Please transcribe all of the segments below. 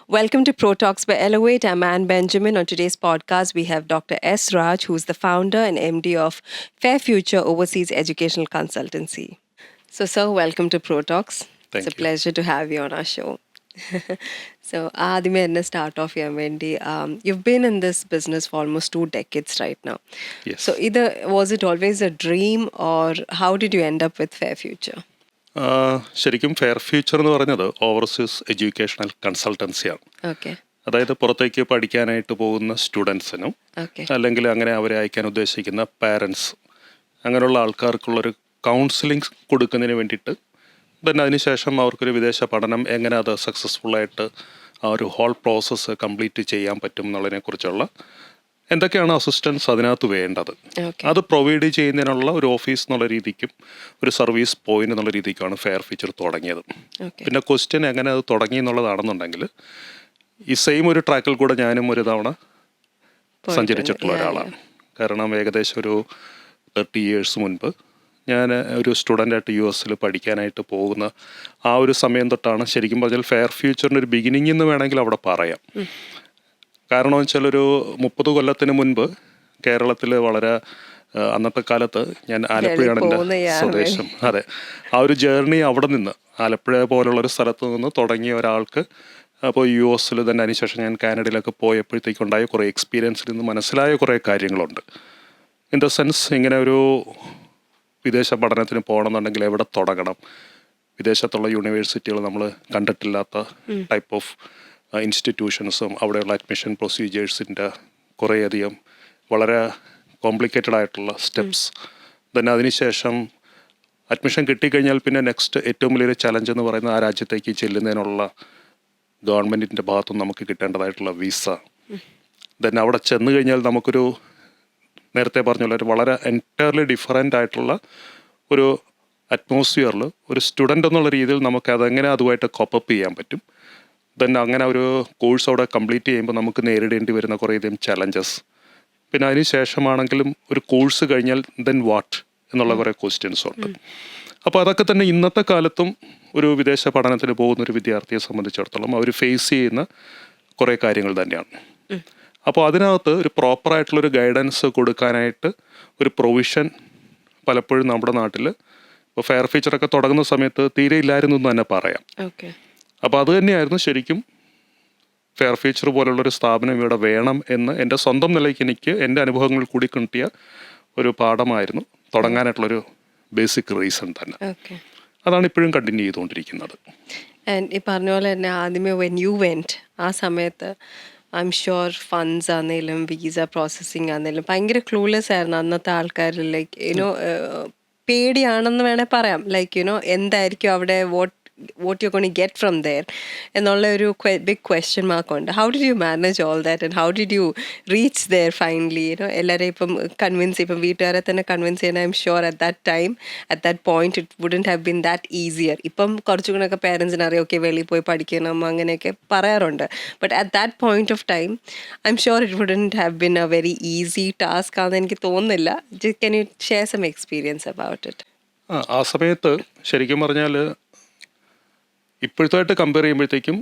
Welcome to Pro Talks by Elevate. I'm Anne Benjamin. On today's podcast, we have Dr. S. Raj, who's the founder and MD of Fair Future Overseas Educational Consultancy. So, sir, welcome to Pro Talks. It's a Thank you. pleasure to have you on our show. So, Adime, enna start off here, Wendy. You've been in this business for almost 2 decades right now. Yes. So, either was it always a dream, or how did you end up with Fair Future? ശരിക്കും fair future എന്ന് പറഞ്ഞത് overseas educational കൺസൾട്ടൻസിയാണ്. Okay. അതായത് പുറത്തേക്ക് പഠിക്കാനായിട്ട് പോകുന്ന സ്റ്റുഡൻസിനും Okay. അല്ലെങ്കിൽ അങ്ങനെ അവരെ അയക്കാൻ ഉദ്ദേശിക്കുന്ന പാരൻസ് അങ്ങനെയുള്ള ആൾക്കാർക്കുള്ളൊരു കൗൺസിലിംഗ് കൊടുക്കുന്നതിന് വേണ്ടിയിട്ട് തന്നെ അതിനുശേഷം അവർക്കൊരു വിദേശ പഠനം എങ്ങനെ അത് സക്സസ്ഫുള്ളായിട്ട് ആ ഒരു ഹോൾ പ്രോസസ്സ് കംപ്ലീറ്റ് ചെയ്യാൻ പറ്റും എന്നുള്ളതിനെക്കുറിച്ചുള്ള എന്തൊക്കെയാണ് അസിസ്റ്റൻസ് അതിനകത്ത് വേണ്ടത്, Okay. അത് പ്രൊവൈഡ് ചെയ്യുന്നതിനുള്ള ഒരു ഓഫീസ് എന്നുള്ള രീതിക്കും ഒരു സർവീസ് പോയിന്റ് എന്നുള്ള രീതിക്കാണ് ഫെയർ ഫീച്ചർ തുടങ്ങിയത്. Okay. പിന്നെ ക്വസ്റ്റ്യൻ എങ്ങനെ അത് തുടങ്ങി എന്നുള്ളതാണെന്നുണ്ടെങ്കിൽ ഈ സെയിം ഒരു ട്രാക്കിൽ കൂടെ ഞാനും ഒരു തവണ സഞ്ചരിച്ചിട്ടുള്ള ഒരാളാണ്. കാരണം ഏകദേശം ഒരു 30 years മുൻപ് ഞാൻ ഒരു സ്റ്റുഡൻ്റായിട്ട് US പഠിക്കാനായിട്ട് പോകുന്ന ആ ഒരു സമയം തൊട്ടാണ് ശരിക്കും പറഞ്ഞാൽ ഫെയർ ഫ്യൂച്ചറിൻ്റെ ഒരു ബിഗിനിങ് എന്ന് വേണമെങ്കിൽ അവിടെ പറയാം. കാരണം വെച്ചാൽ ഒരു 30 കൊല്ലത്തിന് മുൻപ് കേരളത്തിൽ വളരെ അന്നത്തെ കാലത്ത് ഞാൻ ആലപ്പുഴയാണ് എൻ്റെ സ്വദേശം. അതെ, ആ ഒരു ജേർണി അവിടെ നിന്ന് ആലപ്പുഴ പോലുള്ളൊരു സ്ഥലത്ത് നിന്ന് തുടങ്ങിയ ഒരാൾക്ക് അപ്പോൾ US തന്നെ അതിനുശേഷം ഞാൻ കാനഡയിലൊക്കെ പോയപ്പോഴത്തേക്കുണ്ടായ കുറേ എക്സ്പീരിയൻസിൽ നിന്ന് മനസ്സിലായ കുറേ കാര്യങ്ങളുണ്ട്. ഇൻ ദ സെൻസ് ഇങ്ങനെ ഒരു വിദേശ പഠനത്തിന് പോകണമെന്നുണ്ടെങ്കിൽ എവിടെ തുടങ്ങണം, വിദേശത്തുള്ള യൂണിവേഴ്സിറ്റികൾ നമ്മൾ കണ്ടിട്ടില്ലാത്ത ടൈപ്പ് ഓഫ് ഇൻസ്റ്റിറ്റ്യൂഷൻസും അവിടെയുള്ള അഡ്മിഷൻ പ്രൊസീജിയേഴ്സിൻ്റെ കുറേയധികം വളരെ കോംപ്ലിക്കേറ്റഡ് ആയിട്ടുള്ള സ്റ്റെപ്സ്. തന്നെ അതിനുശേഷം അഡ്മിഷൻ കിട്ടിക്കഴിഞ്ഞാൽ പിന്നെ നെക്സ്റ്റ് ഏറ്റവും വലിയൊരു ചലഞ്ച് എന്ന് പറയുന്നത് ആ രാജ്യത്തേക്ക് ചെല്ലുന്നതിനുള്ള ഗവൺമെൻറ്റിൻ്റെ ഭാഗത്തുനിന്ന് നമുക്ക് കിട്ടേണ്ടതായിട്ടുള്ള വിസ. തന്നെ അവിടെ ചെന്ന് കഴിഞ്ഞാൽ നമുക്കൊരു നേരത്തെ പറഞ്ഞുള്ള ഒരു വളരെ എൻറ്റയർലി ഡിഫറൻ്റ് ആയിട്ടുള്ള ഒരു അറ്റ്മോസ്ഫിയറിൽ ഒരു സ്റ്റുഡൻ്റ് എന്നുള്ള രീതിയിൽ നമുക്ക് അതെങ്ങനെ അതുമായിട്ട് കോപ്പപ്പ് ചെയ്യാൻ പറ്റും. തന്നെ അങ്ങനെ ഒരു കോഴ്സ് അവിടെ കംപ്ലീറ്റ് ചെയ്യുമ്പോൾ നമുക്ക് നേരിടേണ്ടി വരുന്ന കുറേയധികം ചലഞ്ചസ്. പിന്നെ അതിന് ശേഷമാണെങ്കിലും ഒരു കോഴ്സ് കഴിഞ്ഞാൽ ദെൻ വാട്ട് എന്നുള്ള കുറേ ക്വസ്റ്റ്യൻസ് ഉണ്ട്. അപ്പോൾ അതൊക്കെ തന്നെ ഇന്നത്തെ കാലത്തും ഒരു വിദേശ പഠനത്തിന് പോകുന്ന ഒരു വിദ്യാർത്ഥിയെ സംബന്ധിച്ചിടത്തോളം അവർ ഫേസ് ചെയ്യുന്ന കുറേ കാര്യങ്ങൾ തന്നെയാണ്. അപ്പോൾ അതിനകത്ത് ഒരു പ്രോപ്പറായിട്ടുള്ളൊരു ഗൈഡൻസ് കൊടുക്കാനായിട്ട് ഒരു പ്രൊവിഷൻ പലപ്പോഴും നമ്മുടെ നാട്ടിൽ ഇപ്പോൾ ഫെയർ ഫീച്ചറൊക്കെ തുടങ്ങുന്ന സമയത്ത് തീരെ ഇല്ലായിരുന്നു എന്ന് തന്നെ പറയാം. Okay. അപ്പോൾ അത് തന്നെയായിരുന്നു ശരിക്കും ഫെയർ ഫീച്ചർ പോലുള്ളൊരു സ്ഥാപനം ഇവിടെ വേണം എന്ന് എൻ്റെ സ്വന്തം നിലയ്ക്ക് എനിക്ക് എൻ്റെ അനുഭവങ്ങൾ കൂടി കിട്ടിയ ഒരു പാഠമായിരുന്നു തുടങ്ങാനായിട്ടുള്ളൊരു ബേസിക് റീസൺ തന്നെ. Okay. അതാണ് ഇപ്പോഴും കണ്ടിന്യൂ ചെയ്തുകൊണ്ടിരിക്കുന്നത്. ആൻഡ് ഈ പറഞ്ഞ പോലെ തന്നെ ആദ്യമേ വെൻ യു വെൻറ്റ് ആ സമയത്ത് ഐ എം ഷുവർ ഫണ്ട്സ് ആണെങ്കിലും വിസ പ്രോസസ്സിങ് ആണെങ്കിലും ഭയങ്കര ക്ലൂലെസ് ആയിരുന്നു അന്നത്തെ ആൾക്കാർ. ലൈക്ക് യുനോ പേടിയാണെന്ന് വേണേൽ പറയാം. ലൈക്ക് യുനോ എന്തായിരിക്കും അവിടെ what you're going to get from there എന്നുള്ള ഒരു big question mark ഉണ്ട്. How did you manage all that and how did you reach there finally? എല്ലാവരെയും ഇപ്പം കൺവിൻസ് ഇപ്പം വീട്ടുകാരെ തന്നെ കൺവിൻസ് ചെയ്യാൻ I am sure at that point it wouldn't have been that easier. ഇപ്പം കുറച്ചുകൂടെയൊക്കെ പേരൻസിന് അറിയാം, ഓക്കെ വെളിയിൽ പോയി പഠിക്കണം അങ്ങനെയൊക്കെ പറയാറുണ്ട്. But at that point of time I'm sure it wouldn't have been a very easy task ആണെന്ന് എനിക്ക് തോന്നുന്നില്ല. Can you share some experience about it? ആ സമയത്ത് ശരിക്കും പറഞ്ഞാൽ ഇപ്പോഴത്തായിട്ട് കമ്പയർ ചെയ്യുമ്പോഴത്തേക്കും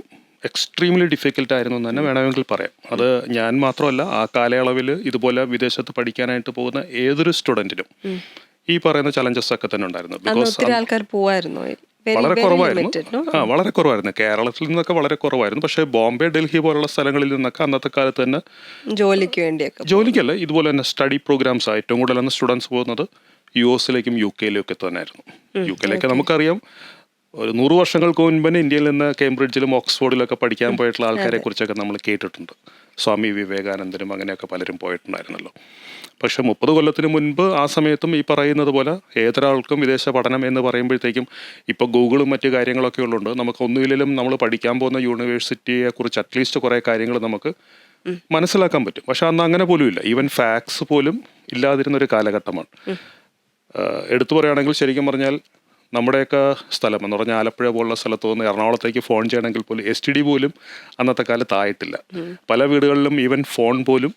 എക്സ്ട്രീംലി ഡിഫിക്കൽട്ടായിരുന്നു എന്ന് തന്നെ വേണമെങ്കിൽ പറയാം. അത് ഞാൻ മാത്രമല്ല, ആ കാലയളവിൽ ഇതുപോലെ വിദേശത്ത് പഠിക്കാനായിട്ട് പോകുന്ന ഏതൊരു സ്റ്റുഡൻറ്റിനും ഈ പറയുന്ന ചലഞ്ചസ് ഒക്കെ തന്നെ ഉണ്ടായിരുന്നു. ബിക്കോസ് വളരെ കുറവായിരുന്നു. വളരെ കുറവായിരുന്നു. കേരളത്തിൽ നിന്നൊക്കെ വളരെ കുറവായിരുന്നു. പക്ഷേ ബോംബെ, ഡൽഹി പോലുള്ള സ്ഥലങ്ങളിൽ നിന്നൊക്കെ അന്നത്തെ കാലത്ത് തന്നെ ജോലിക്കല്ല, ഇതുപോലെ തന്നെ സ്റ്റഡി പ്രോഗ്രാംസ് ഏറ്റവും കൂടുതൽ സ്റ്റുഡൻസ് പോകുന്നത് US UK തന്നെയായിരുന്നു. UK നമുക്കറിയാം, ഒരു 100 വർഷങ്ങൾക്ക് മുൻപ് ഇന്ത്യയിൽ നിന്ന് കേംബ്രിഡ്ജിലും ഓക്സ്ഫോർഡിലൊക്കെ പഠിക്കാൻ പോയിട്ടുള്ള ആൾക്കാരെ കുറിച്ചൊക്കെ നമ്മൾ കേട്ടിട്ടുണ്ട്. സ്വാമി വിവേകാനന്ദനും അങ്ങനെയൊക്കെ പലരും പോയിട്ടുണ്ടായിരുന്നല്ലോ. പക്ഷെ 30 കൊല്ലത്തിന് മുൻപ് ആ സമയത്തും ഈ പറയുന്നത് പോലെ ഏതൊരാൾക്കും വിദേശ പഠനം എന്ന് പറയുമ്പോഴത്തേക്കും ഇപ്പോൾ ഗൂഗിളും മറ്റു കാര്യങ്ങളൊക്കെ ഉള്ളതുകൊണ്ട് നമുക്ക് ഒന്നുമില്ലെങ്കിലും നമ്മൾ പഠിക്കാൻ പോകുന്ന യൂണിവേഴ്സിറ്റിയെ കുറിച്ച് അറ്റ്ലീസ്റ്റ് കുറേ കാര്യങ്ങൾ നമുക്ക് മനസ്സിലാക്കാൻ പറ്റും. പക്ഷെ അന്ന് അങ്ങനെ പോലും ഇല്ല. ഈവൻ ഫാക്സ് പോലും ഇല്ലാതിരുന്നൊരു കാലഘട്ടമാണ്. എടുത്തു പറയുകയാണെങ്കിൽ ശരിക്കും പറഞ്ഞാൽ നമ്മുടെയൊക്കെ സ്ഥലം എന്ന് പറഞ്ഞാൽ ആലപ്പുഴ പോലുള്ള സ്ഥലത്ത് നിന്ന് എറണാകുളത്തേക്ക് ഫോൺ ചെയ്യണമെങ്കിൽ പോലും STD പോലും അന്നത്തെ കാലത്ത് ആയിട്ടില്ല. പല വീടുകളിലും ഈവൻ ഫോൺ പോലും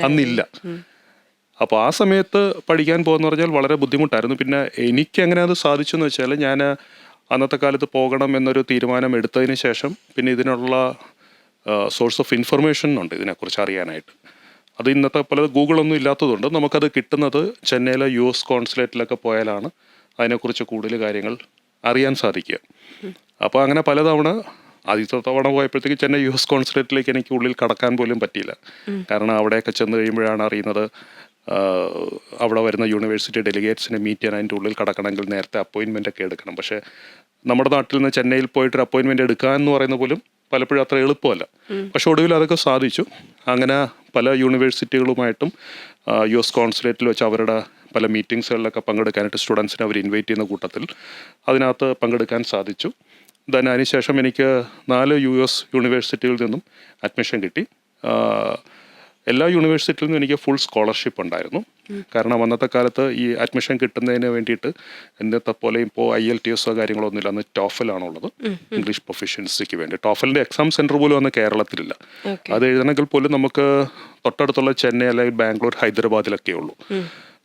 അന്നില്ല. അപ്പോൾ ആ സമയത്ത് പഠിക്കാൻ പോകുന്ന പറഞ്ഞാൽ വളരെ ബുദ്ധിമുട്ടായിരുന്നു. പിന്നെ എനിക്ക് എങ്ങനെ അത് സാധിച്ചെന്ന് വെച്ചാൽ ഞാൻ അന്നത്തെ കാലത്ത് പോകണം എന്നൊരു തീരുമാനം എടുത്തതിന് ശേഷം പിന്നെ ഇതിനുള്ള സോഴ്സ് ഓഫ് ഇൻഫർമേഷൻ ഉണ്ട് ഇതിനെക്കുറിച്ച് അറിയാനായിട്ട്. അത് ഇന്നത്തെ പല ഗൂഗിളൊന്നും ഇല്ലാത്തതുകൊണ്ട് നമുക്കത് കിട്ടുന്നത് ചെന്നൈയിലെ US കോൺസുലേറ്റിലൊക്കെ പോയാലാണ് അതിനെക്കുറിച്ച് കൂടുതൽ കാര്യങ്ങൾ അറിയാൻ സാധിക്കുക. അപ്പോൾ അങ്ങനെ പലതവണ ആദ്യത്തെ തവണ പോയപ്പോഴത്തേക്ക് ചെന്നൈ US കോൺസുലേറ്റിലേക്ക് എനിക്ക് ഉള്ളിൽ കടക്കാൻ പോലും പറ്റിയില്ല. കാരണം അവിടെയൊക്കെ ചെന്ന് കഴിയുമ്പോഴാണ് അറിയുന്നത് അവിടെ വരുന്ന യൂണിവേഴ്സിറ്റി ഡെലിഗേറ്റ്സിനെ മീറ്റ് ചെയ്യാൻ അതിൻ്റെ ഉള്ളിൽ കടക്കണമെങ്കിൽ നേരത്തെ അപ്പോയിൻമെൻ്റ് ഒക്കെ എടുക്കണം. പക്ഷേ നമ്മുടെ നാട്ടിൽ നിന്ന് ചെന്നൈയിൽ പോയിട്ടൊരു അപ്പോയിൻമെൻ്റ് എടുക്കുക എന്ന് പറയുന്ന പോലും പലപ്പോഴും അത്ര എളുപ്പമല്ല. പക്ഷെ ഒടുവിൽ അതൊക്കെ സാധിച്ചു. അങ്ങനെ പല യൂണിവേഴ്സിറ്റികളുമായിട്ടും US കോൺസുലേറ്റിൽ വെച്ച് അവരുടെ പല മീറ്റിങ്സുകളിലൊക്കെ പങ്കെടുക്കാനായിട്ട് സ്റ്റുഡൻസിനെ അവർ ഇൻവൈറ്റ് ചെയ്യുന്ന കൂട്ടത്തിൽ അതിനകത്ത് പങ്കെടുക്കാൻ സാധിച്ചു. അതിനുശേഷം എനിക്ക് 4 US യൂണിവേഴ്സിറ്റികളിൽ നിന്നും അഡ്മിഷൻ കിട്ടി. എല്ലാ യൂണിവേഴ്സിറ്റിയിൽ നിന്നും എനിക്ക് ഫുൾ സ്കോളർഷിപ്പ് ഉണ്ടായിരുന്നു. കാരണം അന്നത്തെ കാലത്ത് ഈ അഡ്മിഷൻ കിട്ടുന്നതിന് വേണ്ടിയിട്ട് ഇന്നത്തെ പോലെ ഇപ്പോൾ IELTS കാര്യങ്ങളോ ഒന്നുമില്ല. അന്ന് ടോഫലാണുള്ളത്, ഇംഗ്ലീഷ് പ്രൊഫഷ്യൻസിക്ക് വേണ്ടി. ടോഫലിൻ്റെ എക്സാം സെൻറ്റർ പോലും അന്ന് കേരളത്തിലില്ല. അത് എഴുതണമെങ്കിൽ പോലും നമുക്ക് തൊട്ടടുത്തുള്ള ചെന്നൈ അല്ലെങ്കിൽ ബാംഗ്ലൂർ, ഹൈദരാബാദിലൊക്കെ ഉള്ളൂ.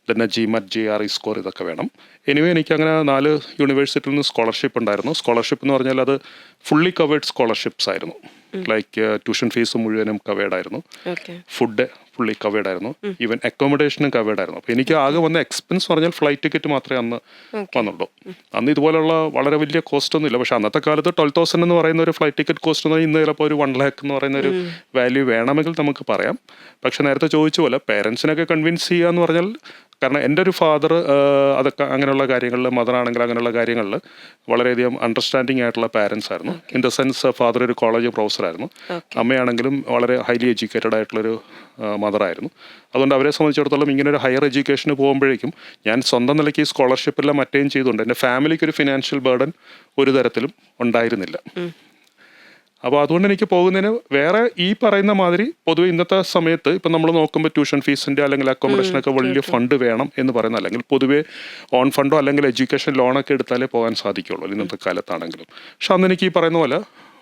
പിന്നെ GMAT, GRE സ്കോർ ഇതൊക്കെ വേണം. എനിവേ എനിക്ക് അങ്ങനെ 4 യൂണിവേഴ്സിറ്റിയിൽ നിന്ന് സ്കോളർഷിപ്പ് ഉണ്ടായിരുന്നു. സ്കോളർഷിപ്പ് എന്ന് പറഞ്ഞാൽ അത് ഫുള്ളി കവേർഡ് സ്കോളർഷിപ്സ് ആയിരുന്നു. ലൈക്ക് ട്യൂഷൻ ഫീസ് മുഴുവനും കവേർഡ് ആയിരുന്നു, ഫുഡ് ഫുള്ളി കവേർഡ് ആയിരുന്നു, ഈവൻ അക്കോമഡേഷനും കവേർഡ് ആയിരുന്നു. അപ്പോൾ എനിക്ക് ആകെ വന്ന എക്സ്പെൻസ് പറഞ്ഞാൽ ഫ്ലൈറ്റ് ടിക്കറ്റ് മാത്രമേ അന്ന് വന്നുള്ളൂ. അന്ന് ഇതുപോലുള്ള വളരെ വലിയ കോസ്റ്റ് ഒന്നും ഇല്ല. പക്ഷേ അന്നത്തെ കാലത്ത് 12,000 എന്ന് പറയുന്ന ഒരു ഫ്ലൈറ്റ് ടിക്കറ്റ് കോസ്റ്റ് എന്ന് പറഞ്ഞാൽ ഇന്ന് ചിലപ്പോൾ ഒരു 1 lakh എന്ന് പറയുന്ന ഒരു വാല്യൂ വേണമെങ്കിൽ നമുക്ക് പറയാം. പക്ഷെ നേരത്തെ ചോദിച്ച പോലെ പേരൻസിനൊക്കെ കൺവിൻസ് ചെയ്യുക എന്ന് പറഞ്ഞാൽ, കാരണം എൻ്റെ ഒരു ഫാദർ അതൊക്കെ അങ്ങനെയുള്ള കാര്യങ്ങളിൽ, മദറാണെങ്കിൽ അങ്ങനെയുള്ള കാര്യങ്ങളിൽ വളരെയധികം അണ്ടർസ്റ്റാൻഡിങ് ആയിട്ടുള്ള പാരൻസ് ആയിരുന്നു. ഇൻ ദ സെൻസ് ഫാദർ ഒരു കോളേജ് പ്രൊഫസറായിരുന്നു, അമ്മയാണെങ്കിലും വളരെ ഹൈലി എഡ്യൂക്കേറ്റഡ് ആയിട്ടുള്ളൊരു മദറായിരുന്നു. അതുകൊണ്ട് അവരെ സംബന്ധിച്ചിടത്തോളം ഇങ്ങനെ ഒരു ഹയർ എഡ്യൂക്കേഷന് പോകുമ്പോഴേക്കും ഞാൻ സ്വന്തം നിലയ്ക്ക് ഈ സ്കോളർഷിപ്പെല്ലാം അറ്റൈൻ ചെയ്തുകൊണ്ട് എൻ്റെ ഫാമിലിക്ക് ഒരു ഫിനാൻഷ്യൽ ബർഡൻ ഒരു തരത്തിലും ഉണ്ടായിരുന്നില്ല. അപ്പോൾ അതുകൊണ്ട് എനിക്ക് പോകുന്നതിന് വേറെ ഈ പറയുന്ന മാതിരി പൊതുവെ ഇന്നത്തെ സമയത്ത് ഇപ്പം നമ്മൾ നോക്കുമ്പോൾ ട്യൂഷൻ ഫീസിൻ്റെ അല്ലെങ്കിൽ അക്കോമഡേഷനൊക്കെ വലിയ ഫണ്ട് വേണം എന്ന് പറയുന്ന, അല്ലെങ്കിൽ പൊതുവേ ഓൺ ഫണ്ടോ അല്ലെങ്കിൽ എഡ്യൂക്കേഷൻ ലോണൊക്കെ എടുത്താലേ പോകാൻ സാധിക്കുള്ളൂ ഇന്നത്തെ കാലത്താണെങ്കിലും. പക്ഷെ അന്ന് എനിക്ക് ഈ പറയുന്ന പോലെ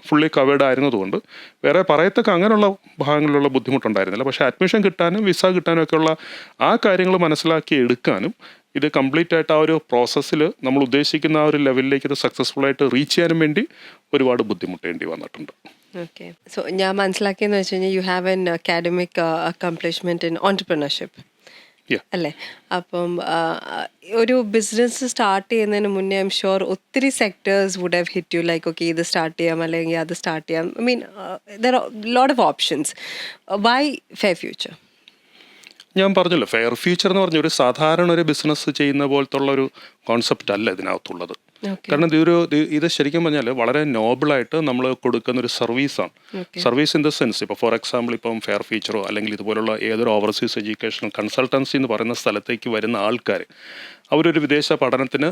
ഫുള്ളി കവേർഡ് ആയിരുന്നതുകൊണ്ട് വേറെ പറയത്തക്ക അങ്ങനെയുള്ള ഭാഗങ്ങളിലുള്ള ബുദ്ധിമുട്ടുണ്ടായിരുന്നില്ല. പക്ഷേ അഡ്മിഷൻ കിട്ടാനും വിസ കിട്ടാനും ഒക്കെയുള്ള ആ കാര്യങ്ങൾ മനസ്സിലാക്കി എടുക്കാനും ഇത് കംപ്ലീറ്റ് ആയിട്ട് ആ ഒരു പ്രോസസ്സിൽ നമ്മൾ ഉദ്ദേശിക്കുന്ന ആ ഒരു ലെവലിലേക്ക് ഇത് സക്സസ്ഫുൾ ആയിട്ട് റീച്ച് ചെയ്യാനും വേണ്ടി ഒരുപാട് ബുദ്ധിമുട്ടേണ്ടി വന്നിട്ടുണ്ട്. ഓക്കെ, സോ ഞാൻ മനസ്സിലാക്കിയെന്ന് വെച്ച് കഴിഞ്ഞാൽ you have an academic accomplishment in entrepreneurship അല്ലേ? അപ്പം ഒരു ബിസിനസ് സ്റ്റാർട്ട് ചെയ്യുന്നതിന് മുന്നേ ഐ എം ഷുവർ ഒത്തിരി sectors would have hit you, like okay ഇത് സ്റ്റാർട്ട് ചെയ്യാം അല്ലെങ്കിൽ അത് സ്റ്റാർട്ട് ചെയ്യാം. I mean there are lot of options. Why fair future? ഞാൻ പറഞ്ഞല്ലോ, ഫെയർ ഫ്യൂച്ചർ എന്ന് പറഞ്ഞ ഒരു സാധാരണ ഒരു ബിസിനസ് ചെയ്യുന്ന പോലത്തെ ഒരു കോൺസെപ്റ്റ് അല്ല ഇതിനകത്തുള്ളത്. കാരണം ഇത് ശരിക്കും പറഞ്ഞാൽ വളരെ നോബിളായിട്ട് നമ്മൾ കൊടുക്കുന്ന ഒരു സർവീസാണ്. സർവീസ് ഇൻ ദ സെൻസ്, ഇപ്പോൾ ഫോർ എക്സാമ്പിൾ ഇപ്പം ഫെയർ ഫ്യൂച്ചറോ അല്ലെങ്കിൽ ഇതുപോലുള്ള ഏതൊരു ഓവർസീസ് എഡ്യൂക്കേഷണൽ കൺസൾട്ടൻസി എന്ന് പറയുന്ന സ്ഥലത്തേക്ക് വരുന്ന ആൾക്കാർ അവരൊരു വിദേശ പഠനത്തിന്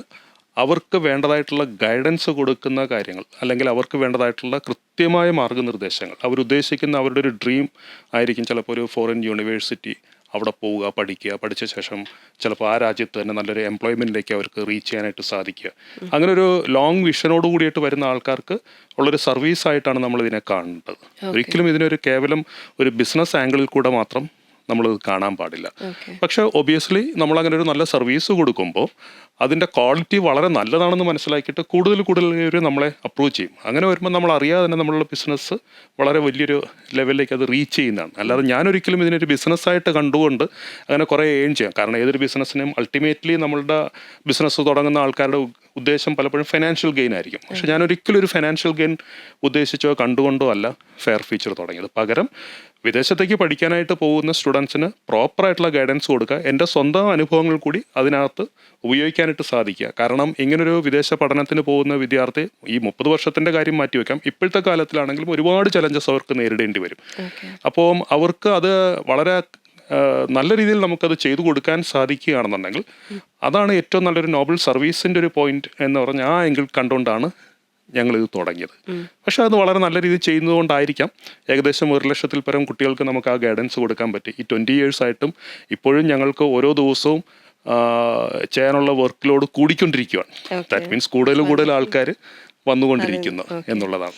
അവർക്ക് വേണ്ടതായിട്ടുള്ള ഗൈഡൻസ് കൊടുക്കുന്ന കാര്യങ്ങൾ, അല്ലെങ്കിൽ അവർക്ക് വേണ്ടതായിട്ടുള്ള കൃത്യമായ മാർഗ്ഗനിർദ്ദേശങ്ങൾ, അവരുദ്ദേശിക്കുന്ന അവരുടെ ഒരു ഡ്രീം ആയിരിക്കും ചിലപ്പോൾ ഒരു ഫോറിൻ യൂണിവേഴ്സിറ്റി, അവിടെ പോവുക, പഠിക്കുക, പഠിച്ച ശേഷം ചിലപ്പോൾ ആ രാജ്യത്ത് തന്നെ നല്ലൊരു എംപ്ലോയ്മെൻറ്റിലേക്ക് അവർക്ക് റീച്ച് ചെയ്യാനായിട്ട് സാധിക്കുക. അങ്ങനെ ഒരു ലോങ് വിഷനോട് കൂടിയിട്ട് വരുന്ന ആൾക്കാർക്ക് ഉള്ളൊരു സർവീസായിട്ടാണ് നമ്മളിതിനെ കാണേണ്ടത്. ഒരിക്കലും ഇതിനൊരു കേവലം ഒരു ബിസിനസ് ആംഗിളിൽ കൂടെ മാത്രം നമ്മളിത് കാണാൻ പാടില്ല. പക്ഷേ ഒബിയസ്ലി നമ്മളങ്ങനെ ഒരു നല്ല സർവീസ് കൊടുക്കുമ്പോൾ അതിൻ്റെ ക്വാളിറ്റി വളരെ നല്ലതാണെന്ന് മനസ്സിലാക്കിയിട്ട് കൂടുതൽ നമ്മളെ അപ്രോച്ച് ചെയ്യും. അങ്ങനെ വരുമ്പോൾ നമ്മൾ അറിയാതെ തന്നെ നമ്മളുടെ ബിസിനസ് വളരെ വലിയൊരു ലെവലിലേക്ക് അത് റീച്ച് ചെയ്യുന്നതാണ്. അല്ലാതെ ഞാനൊരിക്കലും ഇതിനൊരു ബിസിനസ്സായിട്ട് കണ്ടുകൊണ്ട് അങ്ങനെ കുറേ ഏൺ ചെയ്യാം. കാരണം ഏതൊരു ബിസിനസ്സിനും അൾട്ടിമേറ്റ്ലി നമ്മളുടെ ബിസിനസ് തുടങ്ങുന്ന ആൾക്കാരുടെ ഉദ്ദേശം പലപ്പോഴും ഫിനാൻഷ്യൽ ഗെയിൻ ആയിരിക്കും. പക്ഷെ ഞാനൊരിക്കലും ഒരു ഫിനാൻഷ്യൽ ഗെയിൻ ഉദ്ദേശിച്ചോ കണ്ടുകൊണ്ടോ അല്ല ഫെയർ ഫ്യൂച്ചർ തുടങ്ങിയത്. പകരം വിദേശത്തേക്ക് പഠിക്കാനായിട്ട് പോകുന്ന സ്റ്റുഡൻസിന് പ്രോപ്പറായിട്ടുള്ള ഗൈഡൻസ് കൊടുക്കുക, എൻ്റെ സ്വന്തം അനുഭവങ്ങൾ കൂടി അതിനകത്ത് ഉപയോഗിക്കാനായിട്ട് സാധിക്കുക. കാരണം ഇങ്ങനൊരു വിദേശ പഠനത്തിന് പോകുന്ന വിദ്യാർത്ഥി ഈ 30 വർഷത്തിൻ്റെ കാര്യം മാറ്റിവെക്കാം, ഇപ്പോഴത്തെ കാലത്തിലാണെങ്കിലും ഒരുപാട് ചലഞ്ചസ് അവർക്ക് നേരിടേണ്ടി വരും. അപ്പോൾ അവർക്ക് അത് വളരെ നല്ല രീതിയിൽ നമുക്കത് ചെയ്തു കൊടുക്കാൻ സാധിക്കുകയാണെന്നുണ്ടെങ്കിൽ അതാണ് ഏറ്റവും നല്ലൊരു നോബൽ സർവീസിൻ്റെ ഒരു പോയിന്റ് എന്ന് പറഞ്ഞാൽ ആ എങ്കിൽ കണ്ടുകൊണ്ടാണ് ഞങ്ങളിത് തുടങ്ങിയത്. പക്ഷേ അത് വളരെ നല്ല രീതിയിൽ ചെയ്യുന്നതുകൊണ്ടായിരിക്കാം ഏകദേശം 100,000-ൽ പരം കുട്ടികൾക്ക് നമുക്ക് ആ ഗൈഡൻസ് കൊടുക്കാൻ പറ്റി. ഈ 20 years ആയിട്ടും ഇപ്പോഴും ഞങ്ങൾക്ക് ഓരോ ദിവസവും ചെയ്യാനുള്ള വർക്ക് ലോഡ് കൂടിക്കൊണ്ടിരിക്കുകയാണ്. ദാറ്റ് മീൻസ് കൂടുതൽ ആൾക്കാർ വന്നുകൊണ്ടിരിക്കുന്നു എന്നുള്ളതാണ്.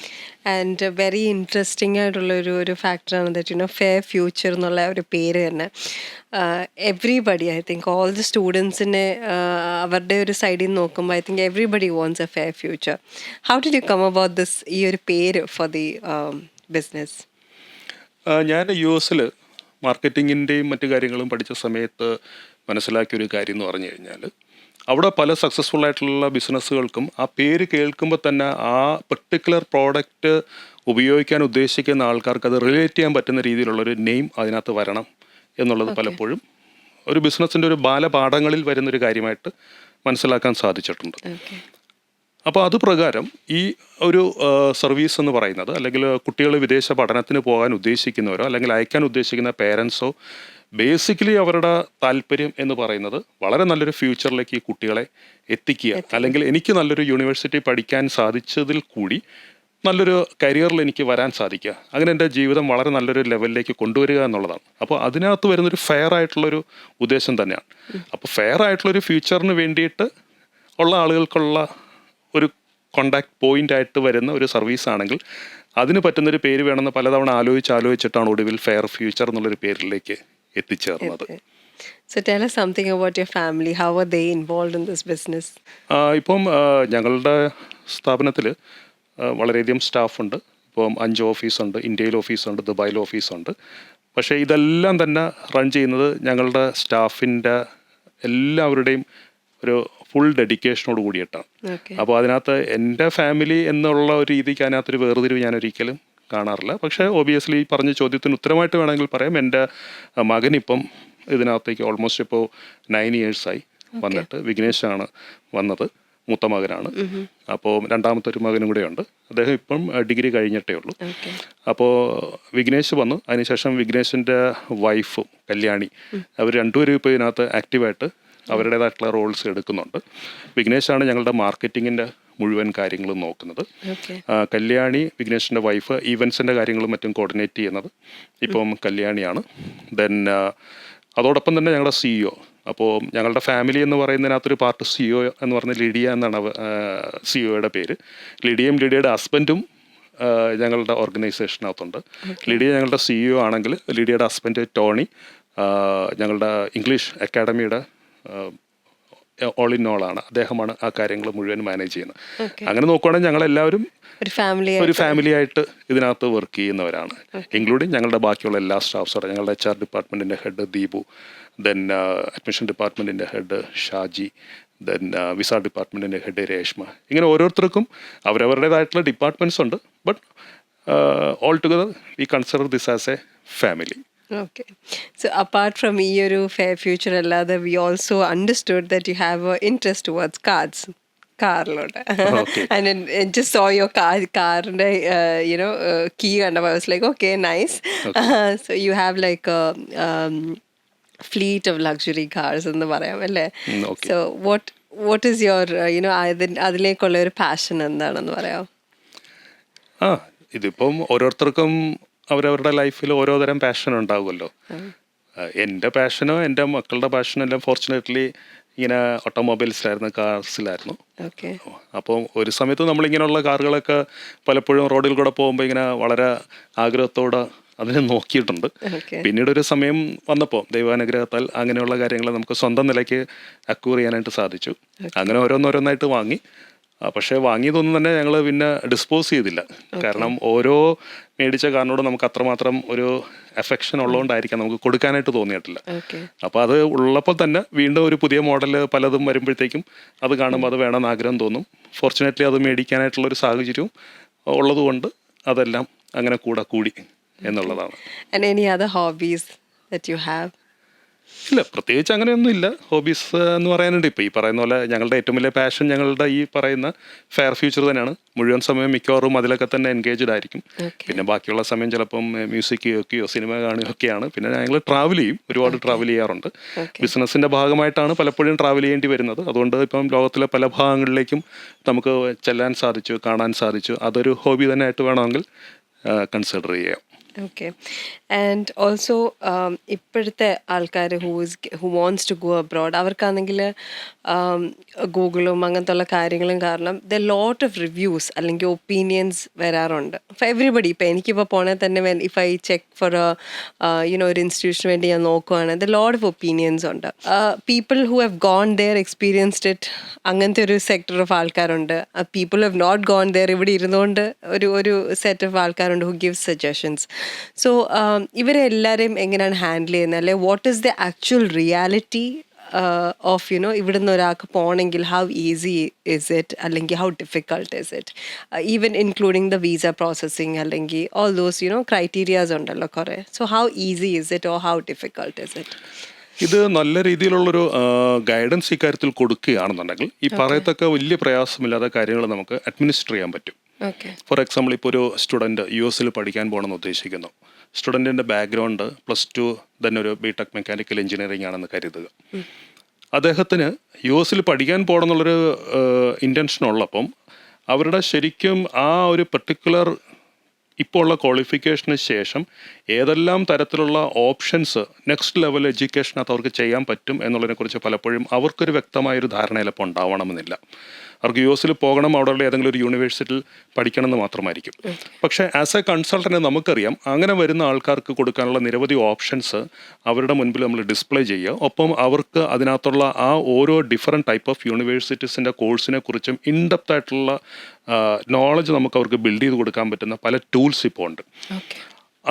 ആൻഡ് വെരി ഇൻട്രസ്റ്റിംഗ് ആയിട്ടുള്ള ഒരു ഫാക്ടറാണ് ദാറ്റ് ഫെയർ ഫ്യൂച്ചർ എന്നുള്ള ഒരു പേര് തന്നെ. Everybody I think all the സ്റ്റുഡൻസിനെ അവരുടെ ഒരു സൈഡിൽ നിന്ന് നോക്കുമ്പോൾ I think everybody wants a fair future. How did you come about this, ഈ ഒരു പേര് ഫോർ ദി ബിസിനസ്? ഞാൻ US മാർക്കറ്റിങ്ങിൻ്റെയും മറ്റു കാര്യങ്ങളും പഠിച്ച സമയത്ത് മനസ്സിലാക്കിയൊരു കാര്യം എന്ന് പറഞ്ഞു കഴിഞ്ഞാൽ, അവിടെ പല സക്സസ്ഫുൾ ആയിട്ടുള്ള ബിസിനസ്സുകൾക്കും ആ പേര് കേൾക്കുമ്പോൾ തന്നെ ആ പെർട്ടിക്കുലർ പ്രോഡക്റ്റ് ഉപയോഗിക്കാൻ ഉദ്ദേശിക്കുന്ന ആൾക്കാർക്ക് അത് റിലേറ്റ് ചെയ്യാൻ പറ്റുന്ന രീതിയിലുള്ളൊരു നെയിം അതിനകത്ത് വരണം എന്നുള്ളത് പലപ്പോഴും ഒരു ബിസിനസ്സിൻ്റെ ഒരു ബാലപാഠങ്ങളിൽ വരുന്നൊരു കാര്യമായിട്ട് മനസ്സിലാക്കാൻ സാധിച്ചിട്ടുണ്ട്. അപ്പോൾ അത് പ്രകാരം ഈ ഒരു സർവീസ് എന്ന് പറയുന്നത്, അല്ലെങ്കിൽ കുട്ടികൾ വിദേശ പഠനത്തിന് പോകാൻ ഉദ്ദേശിക്കുന്നവരോ അല്ലെങ്കിൽ അയക്കാൻ ഉദ്ദേശിക്കുന്ന പേരൻസോ, ബേസിക്കലി അവരുടെ താല്പര്യം എന്ന് പറയുന്നത് വളരെ നല്ലൊരു ഫ്യൂച്ചറിലേക്ക് ഈ കുട്ടികളെ എത്തിക്കുക, അല്ലെങ്കിൽ എനിക്ക് നല്ലൊരു യൂണിവേഴ്സിറ്റി പഠിക്കാൻ സാധിച്ചതിൽ കൂടി നല്ലൊരു കരിയറിൽ എനിക്ക് വരാൻ സാധിക്കുക, അങ്ങനെ എൻ്റെ ജീവിതം വളരെ നല്ലൊരു ലെവലിലേക്ക് കൊണ്ടുവരിക എന്നുള്ളതാണ്. അപ്പോൾ അതിനകത്ത് വരുന്നൊരു ഫെയർ ആയിട്ടുള്ളൊരു ഉദ്ദേശം തന്നെയാണ്. അപ്പോൾ ഫെയർ ആയിട്ടുള്ളൊരു ഫ്യൂച്ചറിന് വേണ്ടിയിട്ട് ഉള്ള ആളുകൾക്കുള്ള ഒരു കോണ്ടാക്ട് പോയിന്റ് ആയിട്ട് വരുന്ന ഒരു സർവീസ് ആണെങ്കിൽ അതിന് പറ്റുന്നൊരു പേര് വേണമെന്ന് പലതവണ ആലോചിച്ചിട്ടാണ് ഒടുവിൽ ഫെയർ ഫ്യൂച്ചർ എന്നുള്ളൊരു പേരിലേക്ക് എത്തിച്ചേർന്നത്. So tell us something about your family. How are they involved in this business? ഇപ്പം ഞങ്ങളുടെ സ്ഥാപനത്തിൽ വളരെയധികം സ്റ്റാഫുണ്ട്. ഇപ്പം 5 ഓഫീസുണ്ട്, ഇന്ത്യയിൽ ഓഫീസുണ്ട്, ദുബായിൽ ഓഫീസുണ്ട്. പക്ഷേ ഇതെല്ലാം തന്നെ റൺ ചെയ്യുന്നത് ഞങ്ങളുടെ സ്റ്റാഫിൻ്റെ എല്ലാവരുടെയും ഒരു ഫുൾ ഡെഡിക്കേഷനോട് കൂടിയിട്ടാണ്. അപ്പോൾ അതിനകത്ത് എൻ്റെ ഫാമിലി എന്നുള്ള ഒരു രീതിക്ക് അതിനകത്തൊരു വേർതിരിവ് ഞാൻ ഒരിക്കലും കാണാറില്ല. പക്ഷേ ഒബിയസ്ലി ഈ പറഞ്ഞ ചോദ്യത്തിന് ഉത്തരമായിട്ട് വേണമെങ്കിൽ പറയാം, എൻ്റെ മകനിപ്പം ഇതിനകത്തേക്ക് ഓൾമോസ്റ്റ് ഇപ്പോൾ 9 ഇയേഴ്സായി വന്നിട്ട്. വിഘ്നേഷാണ് വന്നത്, മൂത്ത മകനാണ്. അപ്പോൾ രണ്ടാമത്തെ ഒരു മകനും കൂടെ ഉണ്ട്. അദ്ദേഹം ഇപ്പം ഡിഗ്രി കഴിഞ്ഞിട്ടേ ഉള്ളൂ. അപ്പോൾ വിഘ്നേഷ് വന്നു. അതിനുശേഷം വിഘ്നേഷിൻ്റെ വൈഫും കല്യാണി, അവർ രണ്ടുപേരും ഇപ്പോൾ ഇതിനകത്ത് ആക്റ്റീവായിട്ട് അവരുടേതായിട്ടുള്ള റോൾസ് എടുക്കുന്നുണ്ട്. വിഘ്നേഷാണ് ഞങ്ങളുടെ മാർക്കറ്റിങ്ങിൻ്റെ മുഴുവൻ കാര്യങ്ങളും നോക്കുന്നത്. കല്യാണി, വിഘ്നേഷിൻ്റെ വൈഫ്, ഈവൻസിൻ്റെ കാര്യങ്ങളും മറ്റും കോർഡിനേറ്റ് ചെയ്യുന്നത് ഇപ്പം കല്യാണിയാണ്. ദെൻ അതോടൊപ്പം തന്നെ ഞങ്ങളുടെ CEO, അപ്പോൾ ഞങ്ങളുടെ ഫാമിലി എന്ന് പറയുന്നതിനകത്തൊരു പാർട്ട് CEO എന്ന് പറഞ്ഞ ലിഡിയ എന്നാണ് CEOയുടെ പേര്. ലിഡിയയും ലിഡിയയുടെ ഹസ്ബൻഡും ഞങ്ങളുടെ ഓർഗനൈസേഷനകത്തുണ്ട്. ലിഡിയ ഞങ്ങളുടെ CEO ആണെങ്കിൽ ലിഡിയയുടെ ഹസ്ബൻഡ് ടോണി ഞങ്ങളുടെ ഇംഗ്ലീഷ് അക്കാഡമിയുടെ ഓൾ ഇൻ ഓൾ ആണ്. അദ്ദേഹമാണ് ആ കാര്യങ്ങൾ മുഴുവൻ മാനേജ് ചെയ്യുന്നത്. അങ്ങനെ നോക്കുവാണെങ്കിൽ ഞങ്ങളെല്ലാവരും ഒരു ഫാമിലി ആയിട്ട് ഇതിനകത്ത് വർക്ക് ചെയ്യുന്നവരാണ്, ഇൻക്ലൂഡിങ് ഞങ്ങളുടെ ബാക്കിയുള്ള എല്ലാ സ്റ്റാഫ്സോടെ. ഞങ്ങളുടെ HR ഡിപ്പാർട്ട്മെൻറ്റിൻ്റെ ഹെഡ് ദീപു, ദെൻ അഡ്മിഷൻ ഡിപ്പാർട്ട്മെൻറ്റിൻ്റെ ഹെഡ് ഷാജി, ദെൻ വിസ ഡിപ്പാർട്ട്മെൻറ്റിൻ്റെ ഹെഡ് രേഷ്മ. ഇങ്ങനെ ഓരോരുത്തർക്കും അവരവരുടേതായിട്ടുള്ള ഡിപ്പാർട്ട്മെൻറ്റ്സ് ഉണ്ട്. But all together we consider this as a family. Okay. So apart from your fair future, we also understood that you have an interest towards cars. Okay. And then just saw your car key, and I was like, okay, nice. Okay. So you have like a fleet of luxury cars in the Varayam. Okay. So what is your അതിലേക്കുള്ള ഒരു passion എന്താണെന്ന് പറയാം? ഇതിപ്പം ഓരോരുത്തർക്കും അവരവരുടെ ലൈഫിൽ ഓരോ തരം പാഷൻ ഉണ്ടാകുമല്ലോ. എൻ്റെ പാഷനോ എൻ്റെ മക്കളുടെ പാഷനോ എല്ലാം ഫോർച്ചുനേറ്റ്ലി ഇങ്ങനെ ഓട്ടോമൊബൈൽസിലായിരുന്നു, കാർസിലായിരുന്നു. അപ്പോൾ ഒരു സമയത്ത് നമ്മളിങ്ങനെയുള്ള കാറുകളൊക്കെ പലപ്പോഴും റോഡിൽ കൂടെ പോകുമ്പോൾ ഇങ്ങനെ വളരെ ആഗ്രഹത്തോടെ അതിനെ നോക്കിയിട്ടുണ്ട്. പിന്നീട് ഒരു സമയം വന്നപ്പോൾ ദൈവാനുഗ്രഹത്താൽ അങ്ങനെയുള്ള കാര്യങ്ങൾ നമുക്ക് സ്വന്തം നിലയ്ക്ക് അക്വയർ ചെയ്യാനായിട്ട് സാധിച്ചു. അങ്ങനെ ഓരോന്നോരോന്നായിട്ട് വാങ്ങി. പക്ഷേ വാങ്ങിയതൊന്നും തന്നെ ഞങ്ങൾ പിന്നെ ഡിസ്പോസ് ചെയ്തില്ല. കാരണം ഓരോ മേടിച്ച കാറിനോട് നമുക്ക് അത്രമാത്രം ഒരു അഫെക്ഷൻ ഉള്ളതുകൊണ്ടായിരിക്കാം നമുക്ക് കൊടുക്കാനായിട്ട് തോന്നിയിട്ടില്ല. അപ്പോൾ അത് ഉള്ളപ്പോൾ തന്നെ വീണ്ടും ഒരു പുതിയ മോഡൽ പലതും വരുമ്പോഴത്തേക്കും അത് കാണുമ്പോൾ അത് വേണമെന്ന് ആഗ്രഹം തോന്നും. ഫോർച്ചുനേറ്റ്ലി അത് മേടിക്കാനായിട്ടുള്ളൊരു സാഹചര്യവും ഉള്ളതുകൊണ്ട് അതെല്ലാം അങ്ങനെ കൂടി എന്നുള്ളതാണ്. And any other hobbies that you have? ഇല്ല, പ്രത്യേകിച്ച് അങ്ങനെയൊന്നും ഇല്ല. ഹോബീസ് എന്ന് പറയാനുണ്ട്. ഇപ്പോൾ ഈ പറയുന്ന പോലെ ഞങ്ങളുടെ ഏറ്റവും വലിയ പാഷൻ ഞങ്ങളുടെ ഈ പറയുന്ന ഫെയർ ഫ്യൂച്ചർ തന്നെയാണ്. മുഴുവൻ സമയം മിക്കവാറും അതിലൊക്കെ തന്നെ എൻഗേജ്ഡ് ആയിരിക്കും. പിന്നെ ബാക്കിയുള്ള സമയം ചിലപ്പം മ്യൂസിക് കേൾക്കുകയോ സിനിമ കാണുകയൊക്കെയാണ്. പിന്നെ ഞങ്ങൾ ട്രാവൽ ചെയ്യും, ഒരുപാട് ട്രാവൽ ചെയ്യാറുണ്ട്. ബിസിനസ്സിൻ്റെ ഭാഗമായിട്ടാണ് പലപ്പോഴും ട്രാവൽ ചെയ്യേണ്ടി വരുന്നത്. അതുകൊണ്ട് ഇപ്പം ലോകത്തിലെ പല ഭാഗങ്ങളിലേക്കും നമുക്ക് ചെല്ലാൻ സാധിച്ചു, കാണാൻ സാധിച്ചു. അതൊരു ഹോബി തന്നെ ആയിട്ട് വേണമെങ്കിൽ കൺസിഡർ ചെയ്യാം. Okay. And also ഇപ്പോഴത്തെ ആൾക്കാർ who wants to go abroad, അവർക്കാണെങ്കിൽ ഗൂഗിളും അങ്ങനത്തെ ഉള്ള കാര്യങ്ങളും കാരണം ദ ലോട്ട് ഓഫ് റിവ്യൂസ് അല്ലെങ്കിൽ ഒപ്പീനിയൻസ് വരാറുണ്ട് ഫോർ എവറിബഡി. ഇപ്പം എനിക്കിപ്പോൾ പോണേ തന്നെ ഇഫ് ഐ ചെക്ക് ഫോർ ഒരു ഇൻസ്റ്റിറ്റ്യൂഷന് വേണ്ടി ഞാൻ നോക്കുവാണ്, ദ ലോട്ട് ഓഫ് ഒപ്പീനിയൻസ് ഉണ്ട്. People who have gone there, experienced it, അങ്ങനത്തെ ഒരു സെക്ടർ ഓഫ് ആൾക്കാരുണ്ട്. People who have not gone there, ഇവിടെ ഇരുന്നുകൊണ്ട് ഒരു സെറ്റ് ഓഫ് ആൾക്കാരുണ്ട് ഹു ഗിവ് സജഷൻസ്. സോ ഇവരെല്ലാവരെയും എങ്ങനെയാണ് ഹാൻഡിൽ ചെയ്യുന്നത്, അല്ലെ what is the actual reality of ഇവിടുന്ന് ഒരാൾക്ക് പോകണമെങ്കിൽ ഹൗ ഈസി ഇസ് ഇറ്റ്, അല്ലെങ്കിൽ how difficult is it, even including the visa processing അല്ലെങ്കിൽ ഓൾ ദോസ് ക്രൈറ്റീരിയാസ് ഉണ്ടല്ലോ കുറേ. So how easy is it or how difficult is it? ഇത് നല്ല രീതിയിലുള്ളൊരു ഗൈഡൻസ് ഇക്കാര്യത്തിൽ കൊടുക്കുകയാണെന്നുണ്ടെങ്കിൽ ഈ പറയത്തക്ക വലിയ പ്രയാസമില്ലാത്ത കാര്യങ്ങൾ നമുക്ക് അഡ്മിനിസ്റ്റർ ചെയ്യാൻ പറ്റും. ഫോർ എക്സാമ്പിൾ, ഇപ്പോൾ ഒരു സ്റ്റുഡൻറ്റ് US പഠിക്കാൻ പോകണമെന്ന് ഉദ്ദേശിക്കുന്നു. സ്റ്റുഡൻറ്റിൻ്റെ ബാക്ക്ഗ്രൗണ്ട് +2 തന്നെ ഒരു BTech മെക്കാനിക്കൽ എഞ്ചിനീയറിംഗ് ആണെന്ന് കരുതുക. അദ്ദേഹത്തിന് US പഠിക്കാൻ പോകണം എന്നുള്ളൊരു ഇൻറ്റൻഷൻ ഉള്ളപ്പം അവരുടെ ശരിക്കും ആ ഒരു പെർട്ടിക്കുലർ ഇപ്പോൾ ഉള്ള ക്വാളിഫിക്കേഷന് ശേഷം ഏതെല്ലാം തരത്തിലുള്ള ഓപ്ഷൻസ് നെക്സ്റ്റ് ലെവൽ എഡ്യൂക്കേഷനകത്ത് അവർക്ക് ചെയ്യാൻ പറ്റും എന്നുള്ളതിനെക്കുറിച്ച് പലപ്പോഴും അവർക്കൊരു വ്യക്തമായൊരു ധാരണ ചിലപ്പോൾ ഉണ്ടാവണമെന്നില്ല. അവർക്ക് US പോകണം, അവിടെയുള്ള ഏതെങ്കിലും ഒരു യൂണിവേഴ്സിറ്റിയിൽ പഠിക്കണം എന്ന് മാത്രമായിരിക്കും. പക്ഷേ ആസ് എ കൺസൾട്ടൻ്റ് നമുക്കറിയാം അങ്ങനെ വരുന്ന ആൾക്കാർക്ക് കൊടുക്കാനുള്ള നിരവധി ഓപ്ഷൻസ് അവരുടെ മുൻപിൽ നമ്മൾ ഡിസ്പ്ലേ ചെയ്യുക. ഒപ്പം അവർക്ക് അതിനകത്തുള്ള ആ ഓരോ ഡിഫറെൻറ്റ് ടൈപ്പ് ഓഫ് യൂണിവേഴ്സിറ്റീസിൻ്റെ കോഴ്സിനെ കുറിച്ചും ഇൻഡെപ്ത് ആയിട്ടുള്ള നോളജ് നമുക്ക് അവർക്ക് ബിൽഡ് ചെയ്ത് കൊടുക്കാൻ പറ്റുന്ന പല ടൂൾസ് ഇപ്പോൾ ഉണ്ട്.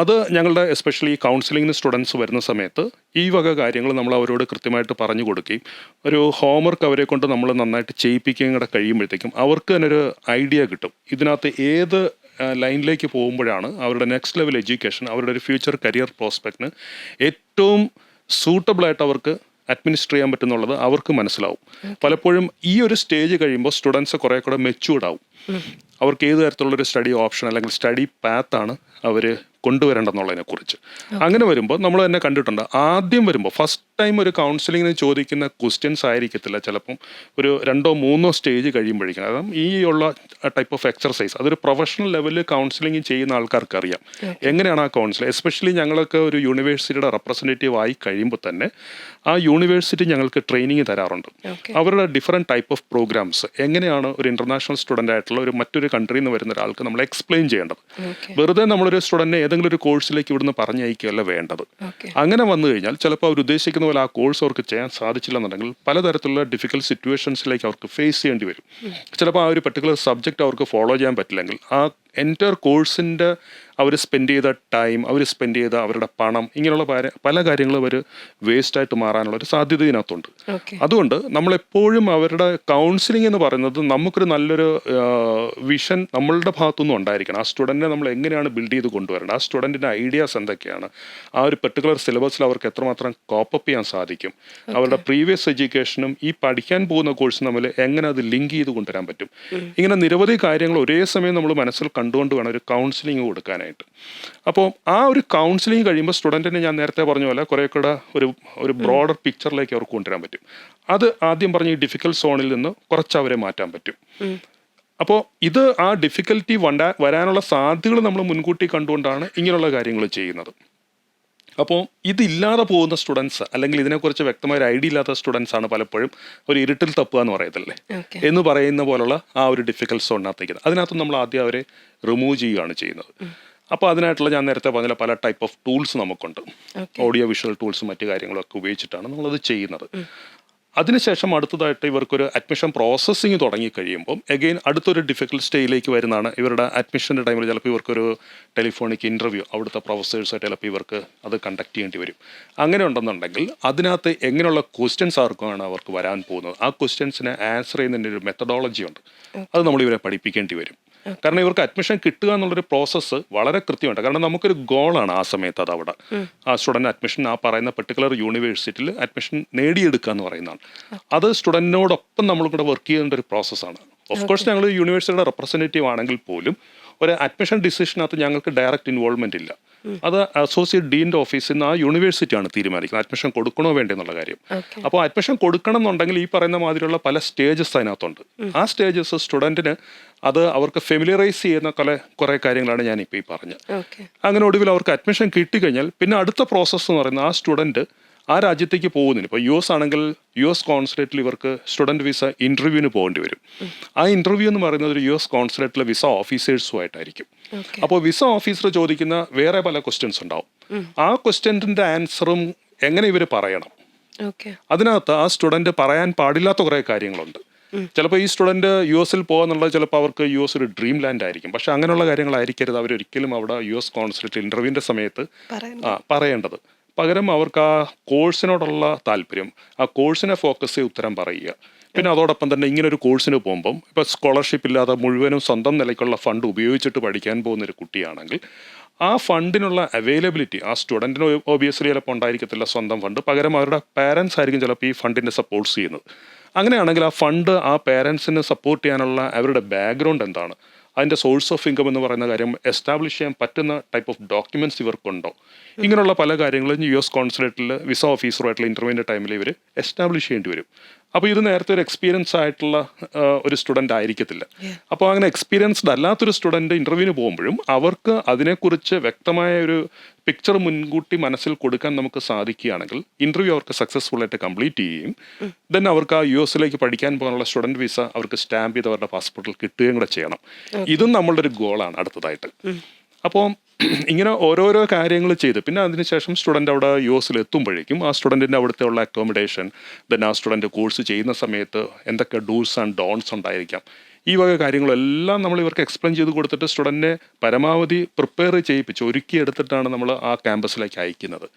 അത് ഞങ്ങളുടെ എസ്പെഷ്യലി കൗൺസിലിങ്ങിന് സ്റ്റുഡൻസ് വരുന്ന സമയത്ത് ഈ വക കാര്യങ്ങൾ നമ്മൾ അവരോട് കൃത്യമായിട്ട് പറഞ്ഞു കൊടുക്കുകയും ഒരു ഹോംവർക്ക് അവരെ കൊണ്ട് നമ്മൾ നന്നായിട്ട് ചെയ്യിപ്പിക്കുകയും കൂടെ കഴിയുമ്പോഴത്തേക്കും അവർക്ക് തന്നെ ഒരു ഐഡിയ കിട്ടും ഇതിനകത്ത് ഏത് ലൈനിലേക്ക് പോകുമ്പോഴാണ് അവരുടെ നെക്സ്റ്റ് ലെവൽ എഡ്യൂക്കേഷൻ, അവരുടെ ഒരു ഫ്യൂച്ചർ കരിയർ പ്രോസ്പെക്റ്റിന് ഏറ്റവും സൂട്ടബിളായിട്ട് അവർക്ക് അഡ്മിനിസ്റ്റർ ചെയ്യാൻ പറ്റുന്നുള്ളത് അവർക്ക് മനസ്സിലാവും. പലപ്പോഴും ഈ ഒരു സ്റ്റേജ് കഴിയുമ്പോൾ സ്റ്റുഡൻസ് കുറേ കൂടെ മെച്യൂർഡ് ആവും. അവർക്ക് ഏത് തരത്തിലുള്ളൊരു സ്റ്റഡി ഓപ്ഷൻ അല്ലെങ്കിൽ സ്റ്റഡി പാത്താണ് അവർ കൊണ്ടുവരേണ്ടെന്നുള്ളതിനെ കുറിച്ച്. അങ്ങനെ വരുമ്പോൾ നമ്മൾ തന്നെ കണ്ടിട്ടുണ്ട്, ആദ്യം വരുമ്പോൾ ഫസ്റ്റ് ടൈം ഒരു കൗൺസിലിങ്ങിന് ചോദിക്കുന്ന ക്വസ്റ്റ്യൻസ് ആയിരിക്കത്തില്ല ചിലപ്പം ഒരു 2-3 സ്റ്റേജ് കഴിയുമ്പോഴേക്കും. കാരണം ഈ ഉള്ള ടൈപ്പ് ഓഫ് എക്സർസൈസ് അതൊരു പ്രൊഫഷണൽ ലെവലിൽ കൗൺസിലിംഗ് ചെയ്യുന്ന ആൾക്കാർക്ക് അറിയാം എങ്ങനെയാണ് ആ കൗൺസിലിംഗ്. എസ്പെഷ്യലി ഞങ്ങളൊക്കെ ഒരു യൂണിവേഴ്സിറ്റിയുടെ റെപ്രസെൻറ്റേറ്റീവ് ആയി കഴിയുമ്പോൾ തന്നെ ആ യൂണിവേഴ്സിറ്റി ഞങ്ങൾക്ക് ട്രെയിനിങ് തരാറുണ്ട്. അവരുടെ ഡിഫറെൻറ്റ് ടൈപ്പ് ഓഫ് പ്രോഗ്രാംസ് എങ്ങനെയാണ് ഒരു ഇൻ്റർനാഷണൽ സ്റ്റുഡൻ്റ് ആയിട്ടുള്ള ഒരു മറ്റൊരു കൺട്രിയിൽ നിന്ന് വരുന്ന ഒരാൾക്ക് നമ്മൾ എക്സ്പ്ലെയിൻ ചെയ്യേണ്ടത്. വെറുതെ നമ്മളൊരു സ്റ്റുഡൻറ്റിനെ ഏതെങ്കിലും ഒരു കോഴ്സിലേക്ക് ഇവിടുന്ന് പറഞ്ഞയക്കുകയല്ല വേണ്ടത്. അങ്ങനെ വന്നു കഴിഞ്ഞാൽ ചിലപ്പോൾ അവർ ഉദ്ദേശിക്കുന്ന പോലെ ആ കോഴ്സ് അവർക്ക് ചെയ്യാൻ സാധിച്ചില്ല എന്നുണ്ടെങ്കിൽ പലതരത്തിലുള്ള ഡിഫിക്കൽട്ട് സിറ്റുവേഷൻസിലേക്ക് അവർക്ക് ഫേസ് ചെയ്യേണ്ടി വരും. ചിലപ്പോൾ ആ ഒരു പെർട്ടിക്കുലർ സബ്ജക്റ്റ് അവർക്ക് ഫോളോ ചെയ്യാൻ പറ്റില്ലെങ്കിൽ ആ എൻറ്റയർ കോഴ്സിൻ്റെ അവർ സ്പെൻഡ് ചെയ്ത ടൈം, അവർ സ്പെൻഡ് ചെയ്ത അവരുടെ പണം, ഇങ്ങനെയുള്ള പല കാര്യങ്ങളും അവർ വേസ്റ്റായിട്ട് മാറാനുള്ളൊരു സാധ്യത ഇതിനകത്തുണ്ട്. അതുകൊണ്ട് നമ്മളെപ്പോഴും അവരുടെ കൗൺസിലിംഗ് എന്ന് പറയുന്നത് നമുക്കൊരു നല്ലൊരു വിഷൻ നമ്മളുടെ ഭാഗത്തുനിന്നും ഉണ്ടായിരിക്കണം. ആ സ്റ്റുഡൻറ്റിനെ നമ്മൾ എങ്ങനെയാണ് ബിൽഡ് ചെയ്ത് കൊണ്ടുവരേണ്ടത്, ആ സ്റ്റുഡൻറ്റിൻ്റെ ഐഡിയാസ് എന്തൊക്കെയാണ്, ആ ഒരു പെർട്ടിക്കുലർ സിലബസിൽ അവർക്ക് എത്രമാത്രം കോപ്പപ്പ് ചെയ്യാൻ സാധിക്കും, അവരുടെ പ്രീവിയസ് എഡ്യൂക്കേഷനും ഈ പഠിക്കാൻ പോകുന്ന കോഴ്സും തമ്മിൽ എങ്ങനെ അത് ലിങ്ക് ചെയ്ത് കൊണ്ടുവരാൻ പറ്റും. ഇങ്ങനെ നിരവധി കാര്യങ്ങൾ ഒരേ സമയം നമ്മൾ മനസ്സിൽ കണ്ടുകൊണ്ട് വേണം ഒരു കൗൺസിലിംഗ് കൊടുക്കാനായിട്ട്. അപ്പോൾ ആ ഒരു കൗൺസിലിംഗ് കഴിയുമ്പോൾ സ്റ്റുഡൻറ്റിനെ ഞാൻ നേരത്തെ പറഞ്ഞ പോലെ കുറേ കൂടെ ഒരു ബ്രോഡർ പിക്ചറിലേക്ക് അവർക്ക് കൊണ്ടുവരാൻ പറ്റും. അത് ആദ്യം പറഞ്ഞ ഈ ഡിഫിക്കൽട്ട് സോണിൽ നിന്ന് കുറച്ച് അവരെ മാറ്റാൻ പറ്റും. അപ്പോൾ ഇത് ആ ഡിഫിക്കൽറ്റി വരാനുള്ള സാധ്യതകൾ നമ്മൾ മുൻകൂട്ടി കണ്ടുകൊണ്ടാണ് ഇങ്ങനെയുള്ള കാര്യങ്ങൾ ചെയ്യുന്നത്. അപ്പോൾ ഇതില്ലാതെ പോകുന്ന സ്റ്റുഡൻസ് അല്ലെങ്കിൽ ഇതിനെക്കുറിച്ച് വ്യക്തമായ ഒരു ഐഡിയ ഇല്ലാത്ത സ്റ്റുഡൻസ് ആണ് പലപ്പോഴും ഒരു ഇരുട്ടിൽ തപ്പുക എന്ന് പറയത്തില്ലേ എന്ന് പറയുന്ന പോലുള്ള ആ ഒരു ഡിഫിക്കൽട്ട് സോണിനകത്തേക്ക്. അതിനകത്ത് നമ്മൾ ആദ്യം അവരെ റിമൂവ് ചെയ്യുകയാണ് ചെയ്യുന്നത്. അപ്പോൾ അതിനായിട്ടുള്ള ഞാൻ നേരത്തെ പറഞ്ഞ പല ടൈപ്പ് ഓഫ് ടൂൾസ് നമുക്കുണ്ട്. ഓഡിയോ വിഷ്വൽ ടൂൾസും മറ്റു കാര്യങ്ങളൊക്കെ ഉപയോഗിച്ചിട്ടാണ് നമ്മളത് ചെയ്യുന്നത്. അതിനുശേഷം അടുത്തതായിട്ട് ഇവർക്കൊരു അഡ്മിഷൻ പ്രോസസ്സിങ് തുടങ്ങിക്കഴിയുമ്പം എഗെയിൻ അടുത്തൊരു ഡിഫിക്കൽട്ട് സ്റ്റേജിലേക്ക് വരുന്നതാണ് ഇവരുടെ അഡ്മിഷൻ്റെ ടൈമിൽ. ചിലപ്പോൾ ഇവർക്കൊരു ടെലിഫോണിക് ഇൻ്റർവ്യൂ അവിടുത്തെ പ്രൊഫസേഴ്സായിട്ട് ചിലപ്പോൾ ഇവർക്ക് അത് കണ്ടക്ട് ചെയ്യേണ്ടി വരും. അങ്ങനെ ഉണ്ടെന്നുണ്ടെങ്കിൽ അതിനകത്ത് എങ്ങനെയുള്ള ക്വസ്റ്റ്യൻസ് ആർക്കാണ് അവർക്ക് വരാൻ പോകുന്നത്, ആ ക്വസ്റ്റ്യൻസിനെ ആൻസർ ചെയ്യുന്നതിൻ്റെ ഒരു മെത്തഡോളജി ഉണ്ട്. അത് നമ്മൾ ഇവരെ പഠിപ്പിക്കേണ്ടി വരും. കാരണം ഇവർക്ക് അഡ്മിഷൻ കിട്ടുക എന്നുള്ളൊരു പ്രോസസ്സ് വളരെ കൃത്യമുണ്ട്. കാരണം നമുക്കൊരു ഗോളാണ് ആ സമയത്ത് അത് അവിടെ ആ സ്റ്റുഡൻറ്റ് അഡ്മിഷൻ ആ പറയുന്ന പെർട്ടിക്കുലർ യൂണിവേഴ്സിറ്റിയിൽ അഡ്മിഷൻ നേടിയെടുക്കുക എന്ന് പറയുന്നതാണ്. അത് സ്റ്റുഡൻറ്റിനോടൊപ്പം നമ്മളും കൂടെ വർക്ക് ചെയ്യേണ്ട ഒരു പ്രോസസ്സാണ്. ഓഫ് കോഴ്സ് ഞങ്ങൾ യൂണിവേഴ്സിറ്റിയുടെ റെപ്രസെൻറ്റേറ്റീവ് ആണെങ്കിൽ പോലും ഒരു അഡ്മിഷൻ ഡിസിഷനകത്ത് ഞങ്ങൾക്ക് ഡയറക്റ്റ് ഇൻവോൾവ്മെൻ്റ് ഇല്ല. അത് അസോസിയേറ്റ് ഡീൻ്റെ ഓഫീസിൽ നിന്ന് ആ യൂണിവേഴ്സിറ്റിയാണ് തീരുമാനിക്കുന്നത് അഡ്മിഷൻ കൊടുക്കണോ വേണ്ടേ എന്നുള്ള കാര്യം. അപ്പോൾ അഡ്മിഷൻ കൊടുക്കണം എന്നുണ്ടെങ്കിൽ ഈ പറയുന്ന മാതിരിയുള്ള പല സ്റ്റേജസ് അതിനകത്തുണ്ട്. ആ സ്റ്റേജസ് സ്റ്റുഡൻറ്റിന് അത് അവർക്ക് ഫെമിലിയറൈസ് ചെയ്യുന്ന കുറേ കാര്യങ്ങളാണ് ഞാനിപ്പോൾ ഈ പറഞ്ഞത്. അങ്ങനെ ഒടുവിൽ അവർക്ക് അഡ്മിഷൻ കിട്ടിക്കഴിഞ്ഞാൽ പിന്നെ അടുത്ത പ്രോസസ്സ് എന്ന് പറയുന്നത് ആ സ്റ്റുഡൻറ്റ് ആ രാജ്യത്തേക്ക് പോകുന്നതിന് ഇപ്പോൾ US ആണെങ്കിൽ US കോൺസുലേറ്റിൽ ഇവർക്ക് സ്റ്റുഡൻറ്റ് വിസ ഇൻ്റർവ്യൂവിന് പോകേണ്ടി വരും. ആ ഇൻ്റർവ്യൂ എന്ന് പറയുന്നത് ഒരു US കോൺസുലേറ്റിലെ വിസ ഓഫീസേഴ്സുമായിട്ടായിരിക്കും. അപ്പോൾ വിസ ഓഫീസർ ചോദിക്കുന്ന വേറെ പല ക്വസ്റ്റ്യൻസ് ഉണ്ടാവും. ആ ക്വസ്റ്റ്യൻ്റെ ആൻസറും എങ്ങനെ ഇവർ പറയണം, അതിനകത്ത് ആ സ്റ്റുഡൻറ്റ് പറയാൻ പാടില്ലാത്ത കുറേ കാര്യങ്ങളുണ്ട്. ചിലപ്പോൾ ഈ സ്റ്റുഡൻറ്റ് യു എസിൽ പോകുന്നുള്ളത് ചിലപ്പോൾ അവർക്ക് യു എസ് ഒരു ഡ്രീം ലാൻഡ് ആയിരിക്കും. പക്ഷേ അങ്ങനെയുള്ള കാര്യങ്ങളായിരിക്കരുത് അവരൊരിക്കലും അവിടെ യു എസ് കോൺസുലേറ്റ് ഇൻ്റർവ്യൂവിൻ്റെ സമയത്ത് പറയേണ്ടത്. പകരം അവർക്ക് ആ കോഴ്സിനോടുള്ള താല്പര്യം, ആ കോഴ്സിനെ ഫോക്കസ് ചെയ്ത് ഉത്തരം പറയുക. പിന്നെ അതോടൊപ്പം തന്നെ ഇങ്ങനൊരു കോഴ്സിന് പോകുമ്പം ഇപ്പോൾ സ്കോളർഷിപ്പ് ഇല്ലാതെ മുഴുവനും സ്വന്തം നിലയ്ക്കുള്ള ഫണ്ട് ഉപയോഗിച്ചിട്ട് പഠിക്കാൻ പോകുന്നൊരു കുട്ടിയാണെങ്കിൽ ആ ഫണ്ടിനുള്ള അവൈലബിലിറ്റി ആ സ്റ്റുഡൻറ്റിന് ഒബിയസ്ലി ചിലപ്പോൾ ഉണ്ടായിരിക്കത്തില്ല സ്വന്തം ഫണ്ട്. പകരം അവരുടെ പാരൻസ് ആയിരിക്കും ചിലപ്പോൾ ഈ ഫണ്ടിനെ സപ്പോർട്ട് ചെയ്യുന്നത്. അങ്ങനെയാണെങ്കിൽ ആ ഫണ്ട് ആ പാരൻസിന് സപ്പോർട്ട് ചെയ്യാനുള്ള അവരുടെ ബാക്ക്ഗ്രൗണ്ട് എന്താണ്, അതിൻ്റെ സോഴ്സ് ഓഫ് ഇൻകം എന്ന് പറയുന്ന കാര്യം എസ്റ്റാബ്ലിഷ് ചെയ്യാൻ പറ്റുന്ന ടൈപ്പ് ഓഫ് ഡോക്യുമെൻറ്റ്സ് ഇവർക്കുണ്ടോ, ഇങ്ങനെയുള്ള പല കാര്യങ്ങളും യു എസ് കോൺസുലേറ്റിൽ വിസ ഓഫീസറുമായിട്ടുള്ള ഇൻ്റർവ്യൂവിൻ്റെ ടൈമിൽ ഇവർ എസ്റ്റാബ്ലിഷ് ചെയ്യേണ്ടി വരും. അപ്പോൾ ഇത് നേരത്തെ ഒരു എക്സ്പീരിയൻസ് ആയിട്ടുള്ള ഒരു സ്റ്റുഡൻ്റ് ആയിരിക്കത്തില്ല. അപ്പോൾ അങ്ങനെ എക്സ്പീരിയൻസ്ഡ് അല്ലാത്തൊരു സ്റ്റുഡൻറ്റ് ഇൻ്റർവ്യൂവിന് പോകുമ്പോഴും അവർക്ക് അതിനെക്കുറിച്ച് വ്യക്തമായ ഒരു പിക്ചർ മുൻകൂട്ടി മനസ്സിൽ കൊടുക്കാൻ നമുക്ക് സാധിക്കുകയാണെങ്കിൽ ഇൻ്റർവ്യൂ അവർക്ക് സക്സസ്ഫുൾ ആയിട്ട് കംപ്ലീറ്റ് ചെയ്യുകയും ദെൻ അവർക്ക് ആ യു എസിലേക്ക് പഠിക്കാൻ പോകാനുള്ള സ്റ്റുഡൻറ്റ് വിസ അവർക്ക് സ്റ്റാമ്പ് ചെയ്ത് അവരുടെ പാസ്പോർട്ടിൽ കിട്ടുകയും കൂടെ ചെയ്യണം. ഇതും നമ്മളുടെ ഒരു ഗോളാണ് അടുത്തതായിട്ട്. അപ്പോൾ ഇങ്ങനെ ഓരോരോ കാര്യങ്ങൾ ചെയ്ത് പിന്നെ അതിനുശേഷം സ്റ്റുഡൻ്റ് അവിടെ യു എസിൽ എത്തുമ്പോഴേക്കും ആ സ്റ്റുഡൻറ്റിൻ്റെ അവിടുത്തെ ഉള്ള അക്കോമഡേഷൻ, ദെൻ ആ സ്റ്റുഡൻറ്റ് കോഴ്സ് ചെയ്യുന്ന സമയത്ത് എന്തൊക്കെ ഡൂസ് ആൻഡ് ഡോൺസ് ഉണ്ടായിരിക്കാം, ഈ വക കാര്യങ്ങളെല്ലാം നമ്മൾ ഇവർക്ക് എക്സ്പ്ലെയിൻ ചെയ്ത് കൊടുത്തിട്ട് സ്റ്റുഡൻറ്റിനെ പരമാവധി പ്രിപ്പയർ ചെയ്യിപ്പിച്ച് ഒരുക്കിയെടുത്തിട്ടാണ് നമ്മൾ ആ ക്യാമ്പസിലേക്ക് അയക്കുന്നത്.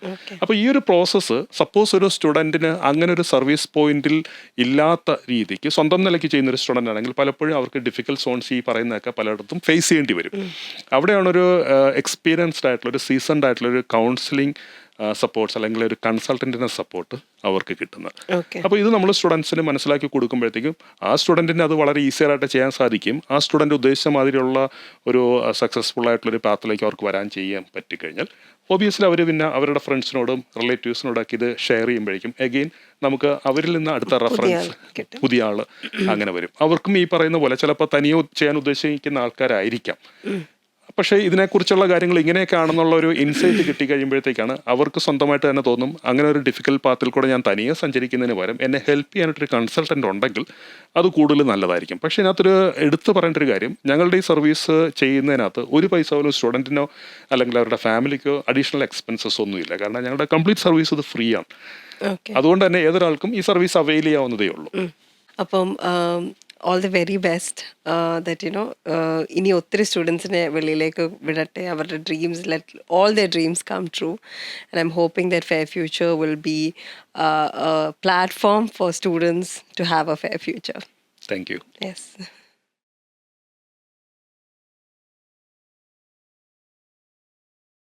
അപ്പോൾ ഈ ഒരു പ്രോസസ്സ് സപ്പോസ് ഒരു സ്റ്റുഡൻറ്റിന് അങ്ങനെ ഒരു സർവീസ് പോയിന്റിൽ ഇല്ലാത്ത രീതിക്ക് സ്വന്തം നിലയ്ക്ക് ചെയ്യുന്നൊരു സ്റ്റുഡൻ്റ് ആണെങ്കിൽ പലപ്പോഴും അവർക്ക് ഡിഫിക്കൽട്ട് സോൺസ് ഈ പറയുന്നതൊക്കെ പലയിടത്തും ഫേസ് ചെയ്യേണ്ടി വരും. അവിടെയാണൊരു എക്സ്പീരിയൻസ്ഡ് ആയിട്ടുള്ള ഒരു സീസൺഡ് ആയിട്ടുള്ള ഒരു കൗൺസിലിംഗ് സപ്പോർട്ട്സ് അല്ലെങ്കിൽ ഒരു കൺസൾട്ടൻറ്റിൻ്റെ സപ്പോർട്ട് അവർക്ക് കിട്ടുന്നത്. അപ്പോൾ ഇത് നമ്മൾ സ്റ്റുഡൻസിന് മനസ്സിലാക്കി കൊടുക്കുമ്പോഴത്തേക്കും ആ സ്റ്റുഡൻറ്റിന് അത് വളരെ ഈസിയറായിട്ട് ചെയ്യാൻ സാധിക്കും. ആ സ്റ്റുഡൻറ്റ് ഉദ്ദേശിച്ച മാതിരിയുള്ള ഒരു സക്സസ്ഫുൾ ആയിട്ടുള്ളൊരു പാത്തിലേക്ക് അവർക്ക് വരാൻ ചെയ്യാൻ പറ്റിക്കഴിഞ്ഞാൽ ഒബിയസ്ലി അവർ പിന്നെ അവരുടെ ഫ്രണ്ട്സിനോടും റിലേറ്റീവ്സിനോടൊക്കെ ഇത് ഷെയർ ചെയ്യുമ്പോഴേക്കും എഗെയിൻ നമുക്ക് അവരിൽ നിന്ന് അടുത്ത റെഫറൻസ് പുതിയ ആൾ അങ്ങനെ വരും. അവർക്കും ഈ പറയുന്ന പോലെ ചിലപ്പോൾ തനിയെ ചെയ്യാൻ ഉദ്ദേശിക്കുന്ന ആൾക്കാരായിരിക്കാം. പക്ഷേ ഇതിനെക്കുറിച്ചുള്ള കാര്യങ്ങൾ ഇങ്ങനെയൊക്കെ ആണെന്നുള്ള ഒരു ഇൻസൈറ്റ് കിട്ടിക്കഴിയുമ്പോഴത്തേക്കാണ് അവർക്ക് സ്വന്തമായിട്ട് തന്നെ തോന്നും അങ്ങനെ ഒരു ഡിഫിക്കൽട്ട് പാത്തിൽ കൂടെ ഞാൻ തനിയെ സഞ്ചരിക്കുന്നതിന് പകരം എന്നെ ഹെൽപ്പ് ചെയ്യാനായിട്ടൊരു കൺസൾട്ടൻ്റ് ഉണ്ടെങ്കിൽ അത് കൂടുതൽ നല്ലതായിരിക്കും. പക്ഷേ ഇതിനകത്തൊരു എടുത്തു പറയേണ്ട ഒരു കാര്യം, ഞങ്ങളുടെ ഈ സർവീസ് ചെയ്യുന്നതിനകത്ത് ഒരു പൈസ പോലും സ്റ്റുഡൻറ്റിനോ അല്ലെങ്കിൽ അവരുടെ ഫാമിലിക്കോ അഡീഷണൽ എക്സ്പെൻസസ് ഒന്നുമില്ല. കാരണം ഞങ്ങളുടെ കംപ്ലീറ്റ് സർവീസ് ഇത് ഫ്രീ ആണ്. അതുകൊണ്ട് തന്നെ ഏതൊരാൾക്കും ഈ സർവീസ് അവൈൽ ചെയ്യാവുന്നതേ ഉള്ളൂ. അപ്പം all the very best that ഇനി ഒത്തിരി സ്റ്റുഡൻസിനെ വെളിയിലേക്ക് വിടട്ടെ, അവരുടെ dreams, let all their dreams come true, and I'm hoping that Fair Future will be a platform for students to have a fair future. Thank you. Yes.